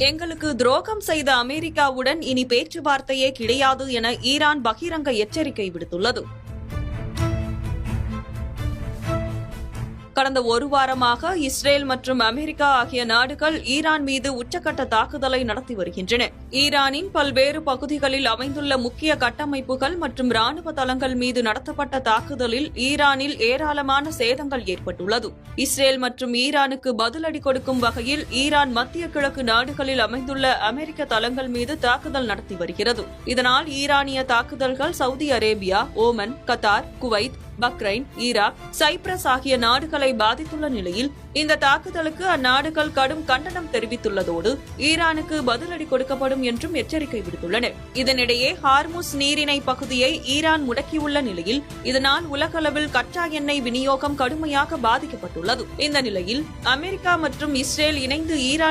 எங்களுக்கு துரோகம் செய்த அமெரிக்காவுடன் இனி பேச்சுவார்த்தையே கிடையாது என ஈரான் பகிரங்க எச்சரிக்கை விடுத்துள்ளது. கடந்த ஒரு வாரமாக இஸ்ரேல் மற்றும் அமெரிக்கா ஆகிய நாடுகள் ஈரான் மீது உச்சக்கட்ட தாக்குதலை நடத்தி வருகின்றன. ஈரானின் பல்வேறு பகுதிகளில் அமைந்துள்ள முக்கிய கட்டமைப்புகள் மற்றும் ராணுவ தளங்கள் மீது நடத்தப்பட்ட தாக்குதலில் ஈரானில் ஏராளமான சேதங்கள் ஏற்பட்டுள்ளது. இஸ்ரேல் மற்றும் ஈரானுக்கு பதிலடி கொடுக்கும் வகையில் ஈரான் மத்திய கிழக்கு நாடுகளில் அமைந்துள்ள அமெரிக்க தளங்கள் மீது தாக்குதல் நடத்தி வருகிறது. இதனால் ஈரானிய தாக்குதல்கள் Saudi Arabia, Oman, Qatar, Kuwait, Bahrain, Iraq, Cyprus ஆகிய நாடுகளை பாதித்துள்ள நிலையில் இந்த தாக்குதலுக்கு அந்நாடுகள் கடும் கண்டனம் தெரிவித்துள்ளதோடு ஈரானுக்கு பதிலடி கொடுக்கப்படும் என்றும் எச்சரிக்கை விடுத்துள்ளனர். இதனிடையே ஹார்முஸ் நீரிணை பகுதியை ஈரான் முடக்கியுள்ள நிலையில் இதனால் உலகளவில் கச்சா எண்ணெய் விநியோகம் கடுமையாக பாதிக்கப்பட்டுள்ளது. இந்த நிலையில் அமெரிக்கா மற்றும் இஸ்ரேல் இணைந்து ஈரான்